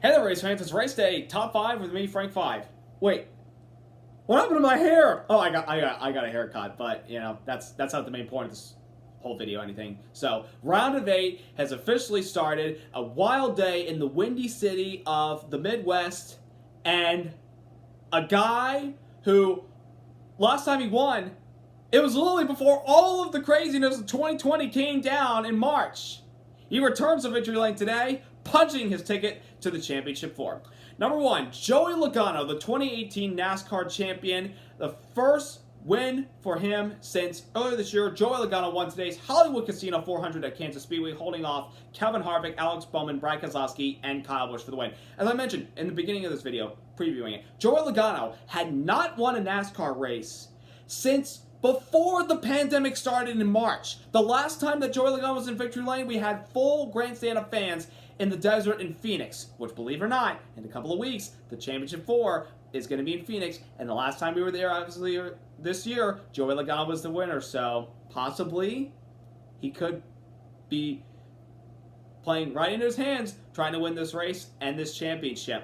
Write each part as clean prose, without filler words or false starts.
Hey there, race fans. It's race day, top 5 with me, Frank 5. Wait, what happened to my hair? Oh, I got a haircut, but you know that's not the main point of this whole video or anything. So, round of 8 has officially started. A wild day in the windy city of the Midwest, and a guy who last time he won, it was literally before all of the craziness of 2020 came down in March. He returns to victory lane today, punching his ticket to the championship 4. Number 1, Joey Logano, the 2018 NASCAR champion. The first win for him since earlier this year. Joey Logano won today's Hollywood Casino 400 at Kansas Speedway, holding off Kevin Harvick, Alex Bowman, Brad Keselowski, and Kyle Busch for the win. As I mentioned in the beginning of this video, previewing it, Joey Logano had not won a NASCAR race since before the pandemic started in March. The last time that Joey Logano was in victory lane, we had full grandstand of fans in the desert in Phoenix, which, believe it or not, in a couple of weeks, the Championship 4 is going to be in Phoenix, and the last time we were there, obviously, this year, Joey Logano was the winner, so possibly he could be playing right into his hands, trying to win this race and this championship.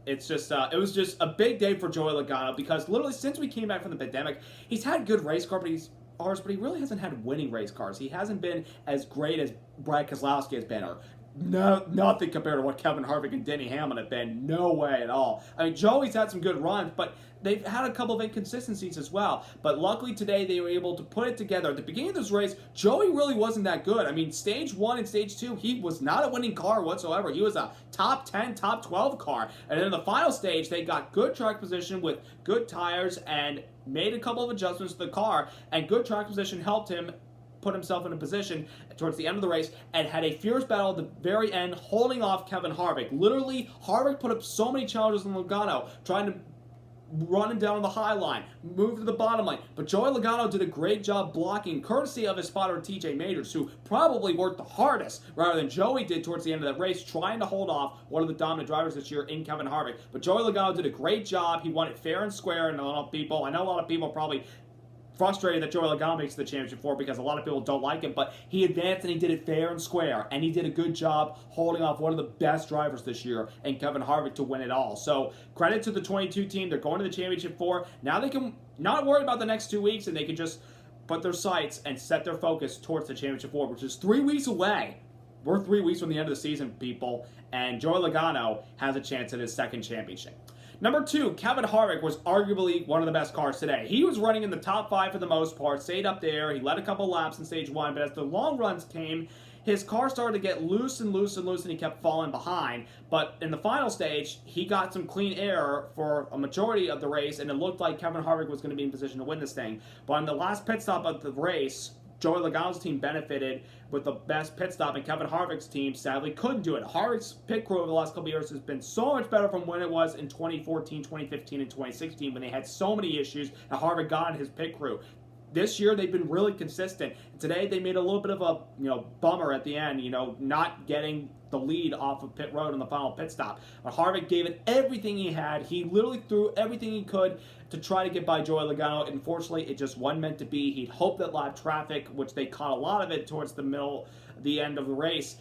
It's just, it was just a big day for Joey Logano because literally since we came back from the pandemic, he's had good race cars, but he really hasn't had winning race cars. He hasn't been as great as Brad Keselowski has been, or nothing compared to what Kevin Harvick and Denny Hamill have been. No way at all. I mean, Joey's had some good runs, but they've had a couple of inconsistencies as well. But luckily today they were able to put it together. At the beginning of this race, Joey really wasn't that good. I mean, stage 1 and stage 2, he was not a winning car whatsoever. He was a top 10, top 12 car. And then in the final stage, they got good track position with good tires and made a couple of adjustments to the car. And good track position helped him put himself in a position towards the end of the race and had a fierce battle at the very end, holding off Kevin Harvick. Literally, Harvick put up so many challenges on Logano, trying to run him down on the high line, move to the bottom line. But Joey Logano did a great job blocking, courtesy of his spotter TJ Majors, who probably worked the hardest, rather than Joey did towards the end of that race, trying to hold off one of the dominant drivers this year in Kevin Harvick. But Joey Logano did a great job. He won it fair and square, and I know a lot of people probably frustrated that Joey Logano makes the championship 4 because a lot of people don't like him, but he advanced and he did it fair and square, and he did a good job holding off one of the best drivers this year and Kevin Harvick to win it all. So credit to the 22 team. They're going to the championship 4. Now they can not worry about the next 2 weeks, and they can just put their sights and set their focus towards the championship 4, which is 3 weeks away. We're 3 weeks from the end of the season, people, and Joey Logano has a chance at his second championship. Number 2, Kevin Harwick was arguably one of the best cars today. He was running in the top 5 for the most part, stayed up there. He led a couple laps in stage 1, but as the long runs came, his car started to get loose and loose and loose, and he kept falling behind. But in the final stage, he got some clean air for a majority of the race, and it looked like Kevin Harwick was going to be in position to win this thing. But on the last pit stop of the race, Joey Logano's team benefited with the best pit stop, and Kevin Harvick's team sadly couldn't do it. Harvick's pit crew over the last couple of years has been so much better from when it was in 2014, 2015, and 2016 when they had so many issues and Harvick got in his pit crew. This year they've been really consistent. Today they made a little bit of a bummer at the end, not getting the lead off of pit road on the final pit stop. But Harvick gave it everything he had. He literally threw everything he could to try to get by Joey Logano. Unfortunately, it just wasn't meant to be. He'd hoped that lap traffic, which they caught a lot of it towards the end of the race.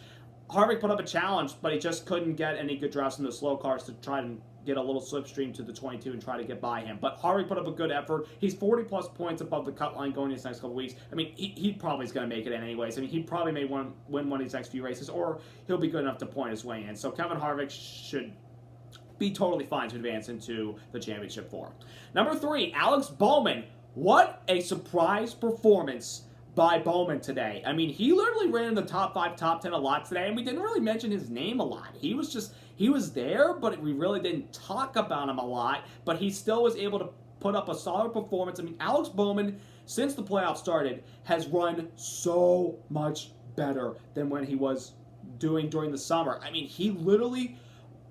Harvick put up a challenge, but he just couldn't get any good drafts in the slow cars to try and get a little slipstream to the 22 and try to get by him. But Harvick put up a good effort. He's 40-plus points above the cut line going these next couple weeks. I mean, he probably is going to make it anyways. I mean, he probably may win one of these next few races, or he'll be good enough to point his way in. So Kevin Harvick should be totally fine to advance into the championship 4. Number 3, Alex Bowman. What a surprise performance by Bowman today. I mean, he literally ran in the top 5, top 10 a lot today, and we didn't really mention his name a lot. He was there, but we really didn't talk about him a lot, but he still was able to put up a solid performance. I mean, Alex Bowman, since the playoffs started, has run so much better than when he was doing during the summer. I mean, he literally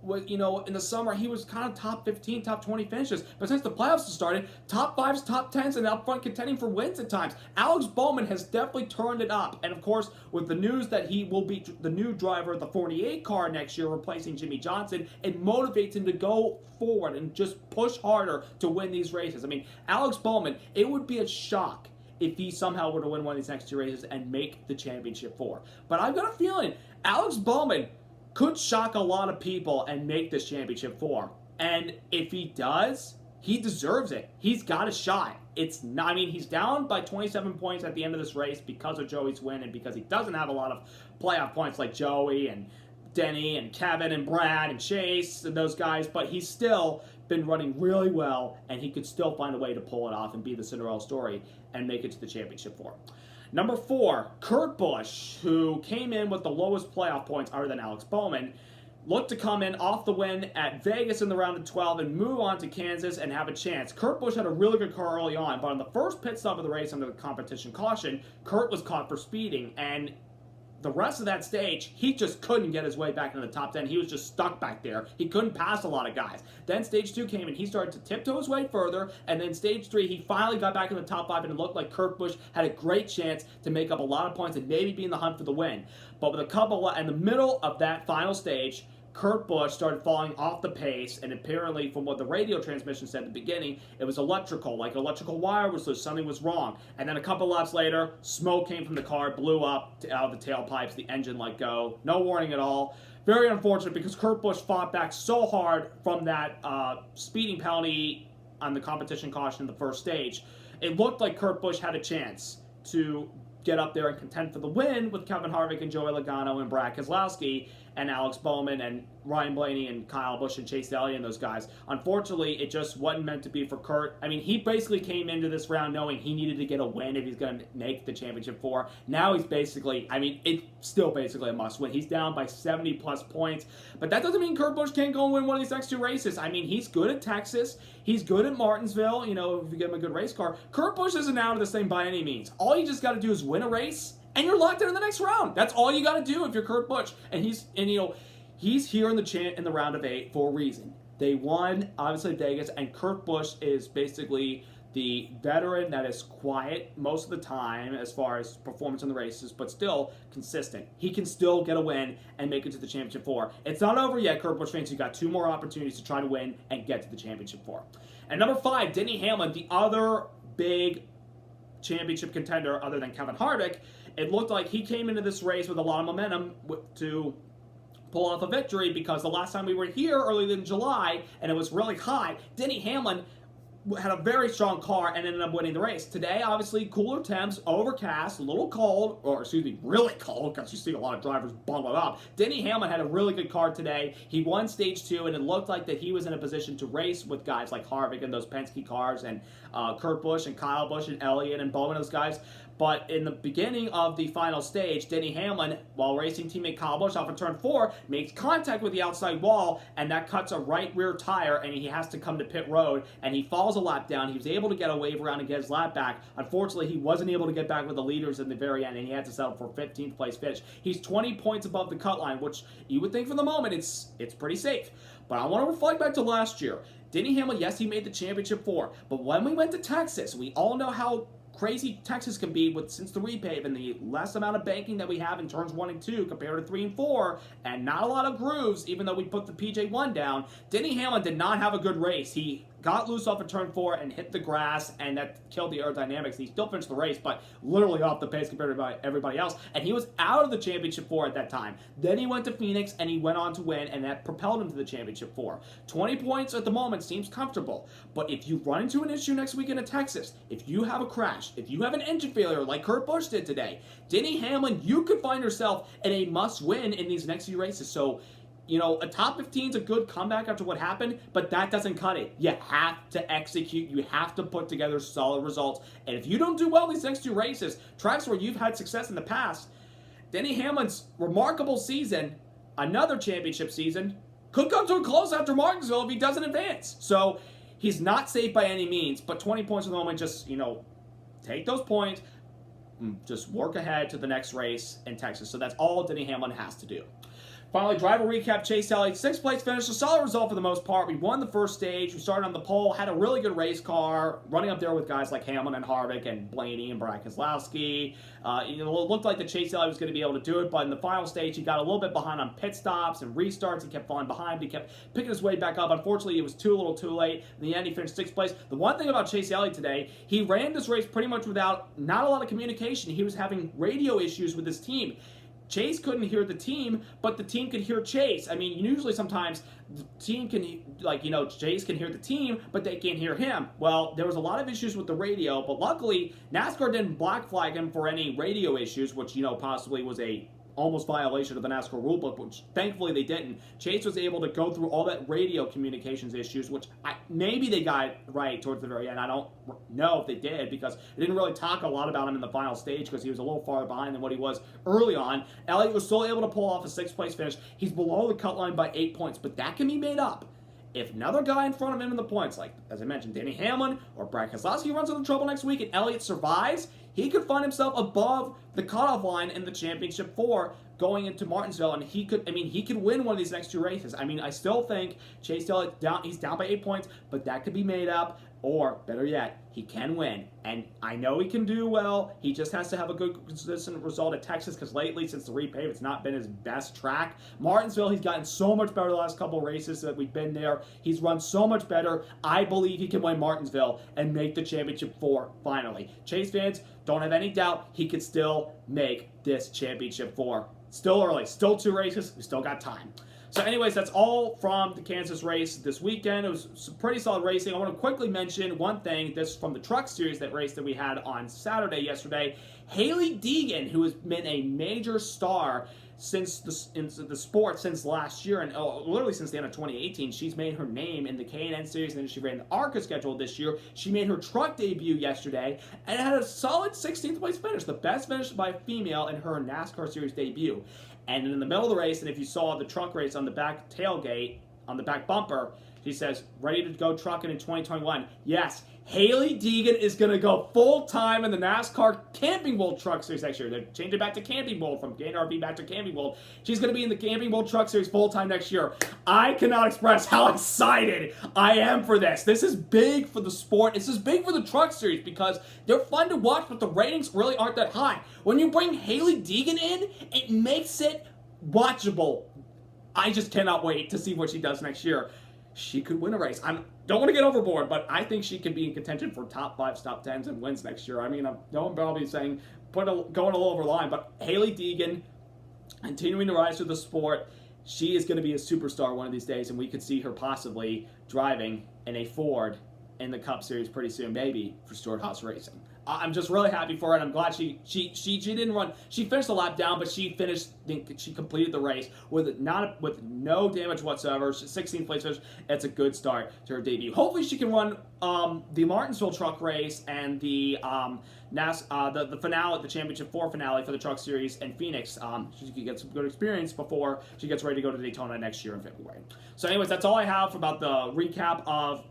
was, in the summer, he was kind of top 15, top 20 finishes. But since the playoffs started, top 5s, top 10s, and up front contending for wins at times. Alex Bowman has definitely turned it up. And of course, with the news that he will be the new driver of the 48 car next year, replacing Jimmy Johnson, it motivates him to go forward and just push harder to win these races. I mean, Alex Bowman, it would be a shock if he somehow were to win one of these next 2 races and make the championship 4. But I've got a feeling Alex Bowman could shock a lot of people and make this championship 4. And if he does, he deserves it. He's got a shot. It's not, I mean, he's down by 27 points at the end of this race because of Joey's win and because he doesn't have a lot of playoff points like Joey and Denny and Kevin and Brad and Chase and those guys, but he's still been running really well, and he could still find a way to pull it off and be the Cinderella story and make it to the championship 4. Number 4, Kurt Busch, who came in with the lowest playoff points other than Alex Bowman, looked to come in off the win at Vegas in the round of 12 and move on to Kansas and have a chance. Kurt Busch had a really good car early on, but on the first pit stop of the race under the competition caution, Kurt was caught for speeding, and the rest of that stage, he just couldn't get his way back into the top 10. He was just stuck back there. He couldn't pass a lot of guys. Then stage 2 came and he started to tiptoe his way further, and then stage 3, he finally got back in the top 5, and it looked like Kurt Busch had a great chance to make up a lot of points and maybe be in the hunt for the win. But with a couple, in the middle of that final stage, Kurt Busch started falling off the pace, and apparently, from what the radio transmission said at the beginning, it was electrical, like electrical wire was loose, something was wrong. And then a couple laps later, smoke came from the car, blew up out of the tailpipes, the engine let go. No warning at all. Very unfortunate because Kurt Busch fought back so hard from that speeding penalty on the competition caution in the first stage. It looked like Kurt Busch had a chance to get up there and contend for the win with Kevin Harvick and Joey Logano and Brad Keselowski and Alex Bowman and Ryan Blaney and Kyle Busch and Chase Elliott and those guys. Unfortunately, it just wasn't meant to be for Kurt. I mean, he basically came into this round knowing he needed to get a win if he's going to make the championship 4. Now he's basically, I mean, it's still basically a must win. He's down by 70-plus points, but that doesn't mean Kurt Busch can't go and win one of these next 2 races. I mean, he's good at Texas. He's good at Martinsville, you know, if you give him a good race car. Kurt Busch isn't out of this thing by any means. All you just got to do is win a race, and you're locked in the next round. That's all you got to do if you're Kurt Busch. And he's here in the round of 8 for a reason. They won, obviously, Vegas, and Kurt Busch is basically the veteran that is quiet most of the time as far as performance in the races, but still consistent. He can still get a win and make it to the championship 4. It's not over yet, Kurt Busch fans. You've got 2 more opportunities to try to win and get to the championship 4. And number 5, Denny Hamlin, the other big championship contender other than Kevin Harvick. It looked like he came into this race with a lot of momentum to pull off a victory, because the last time we were here early in July and it was really hot, Denny Hamlin had a very strong car and ended up winning the race. Today, obviously, cooler temps, overcast, a little cold, or excuse me, really cold, because you see a lot of drivers bundled up. Denny Hamlin had a really good car today. He won stage 2, and it looked like that he was in a position to race with guys like Harvick and those Penske cars, and Kurt Busch and Kyle Busch and Elliott and Bowman, those guys. But in the beginning of the final stage, Denny Hamlin, while racing teammate Kyle Busch off of turn 4, makes contact with the outside wall, and that cuts a right rear tire, and he has to come to pit road, and he falls a lap down. He was able to get a wave around and get his lap back. Unfortunately, he wasn't able to get back with the leaders in the very end, and he had to settle for 15th place finish. He's 20 points above the cut line, which you would think for the moment it's pretty safe. But I want to reflect back to last year. Denny Hamlin, yes, he made the championship 4, but when we went to Texas, we all know how crazy Texas can be since the repave and the less amount of banking that we have in turns 1 and 2 compared to 3 and 4, and not a lot of grooves, even though we put the PJ1 down. Denny Hamlin did not have a good race. He got loose off of turn 4 and hit the grass, and that killed the aerodynamics. He still finished the race, but literally off the pace compared to everybody else, and he was out of the championship 4 at that time. Then he went to Phoenix, and he went on to win, and that propelled him to the championship 4. 20 points at the moment seems comfortable, but if you run into an issue next weekend in Texas, if you have a crash, if you have an engine failure like Kurt Busch did today, Denny Hamlin, you could find yourself in a must-win in these next few races. So, you know, a top 15 is a good comeback after what happened, but that doesn't cut it. You have to execute. You have to put together solid results. And if you don't do well these next 2 races, tracks where you've had success in the past, Denny Hamlin's remarkable season, another championship season, could come to a close after Martinsville if he doesn't advance. So he's not safe by any means, but 20 points at the moment, just, you know, take those points, just work ahead to the next race in Texas. So that's all Denny Hamlin has to do. Finally, driver recap, Chase Elliott, 6th place finish, a solid result for the most part. We won the first stage, we started on the pole, had a really good race car, running up there with guys like Hamlin and Harwick and Blaney and Brad Keselowski. It looked like the Chase Elliott was going to be able to do it, but in the final stage, he got a little bit behind on pit stops and restarts. He kept falling behind, but he kept picking his way back up. Unfortunately, it was a little too late. In the end, he finished 6th place. The one thing about Chase Elliott today, he ran this race pretty much without not a lot of communication. He was having radio issues with his team. Chase couldn't hear the team, but the team could hear Chase. I mean, usually sometimes the team can, Chase can hear the team, but they can't hear him. Well, there was a lot of issues with the radio, but luckily, NASCAR didn't black flag him for any radio issues, which, possibly was a almost violation of the NASCAR rulebook, which thankfully they didn't. Chase was able to go through all that radio communications issues, which maybe they got right towards the very end. I don't know if they did, because it didn't really talk a lot about him in the final stage because he was a little farther behind than what he was early on. Elliott was still able to pull off a 6th place finish. He's below the cut line by 8 points, but that can be made up if another guy in front of him in the points, like, as I mentioned, Denny Hamlin or Brad Keselowski runs into trouble next week and Elliott survives, he could find himself above the cutoff line in the championship 4 going into Martinsville, and he could win one of these next 2 races. I mean, I still think Chase Elliott, he's down by 8 points, but that could be made up, or better yet, he can win. And I know he can do well. He just has to have a good, consistent result at Texas, because lately, since the repave, it's not been his best track. Martinsville, he's gotten so much better the last couple of races that we've been there. He's run so much better. I believe he can win Martinsville and make the championship 4 finally. Chase fans, don't have any doubt he could still make this championship 4. Still early, still 2 races, we still got time. So anyways, that's all from the Kansas race this weekend. It was some pretty solid racing. I want to quickly mention one thing. This from the Truck Series, that race that we had on Saturday yesterday. Hailie Deegan, who has been a major star since the sport since last year, and literally since the end of 2018, she's made her name in the K&N Series, and then she ran the ARCA schedule this year. She made her truck debut yesterday, and had a solid 16th place finish, the best finish by a female in her NASCAR Series debut. And in the middle of the race, and if you saw the truck race on the back tailgate, on the back bumper, she says, ready to go trucking in 2021. Yes, Hailie Deegan is going to go full-time in the NASCAR Camping World Truck Series next year. They're changing it back to Camping World, from RV back to Camping World. She's going to be in the Camping World Truck Series full-time next year. I cannot express how excited I am for this. This is big for the sport. This is big for the Truck Series, because they're fun to watch, but the ratings really aren't that high. When you bring Hailie Deegan in, it makes it watchable. I just cannot wait to see what she does next year. She could win a race. I don't want to get overboard, but I think she could be in contention for top 5s, top 10s, and wins next year. I mean, no one probably saying going a little over the line, but Hailie Deegan, continuing to rise through the sport, she is going to be a superstar one of these days, and we could see her possibly driving in a Ford in the Cup Series pretty soon, maybe for Stewart-Haas Racing. I'm just really happy for her, and I'm glad she didn't run. She finished a lap down, but she completed the race with no damage whatsoever. 16th place finish. It's a good start to her debut. Hopefully, she can run the Martinsville truck race and the finale, the Championship 4 finale for the Truck Series in Phoenix. She can get some good experience before she gets ready to go to Daytona next year in February. So, anyways, that's all I have about the recap of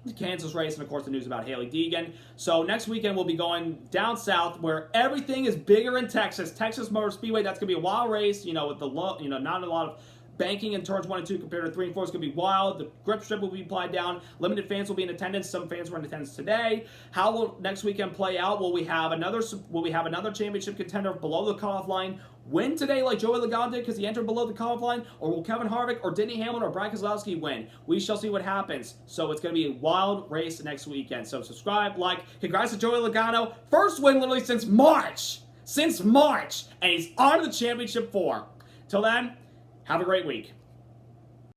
the Kansas race, and of course the news about Hailie Deegan. So next weekend we'll be going down south, where everything is bigger in Texas. Texas Motor Speedway, that's gonna be a wild race. With the not a lot of banking in turns 1 and 2 compared to 3 and 4. It's going to be wild. The grip strip will be applied down. Limited fans will be in attendance. Some fans were in attendance today. How will next weekend play out? Will we have another championship contender below the cutoff line win today like Joey Logano did because he entered below the cutoff line? Or will Kevin Harvick or Denny Hamill or Brad Keselowski win? We shall see what happens. So it's going to be a wild race next weekend. So subscribe, like. Congrats to Joey Logano. First win literally since March. And he's on to the championship 4. Till then, have a great week.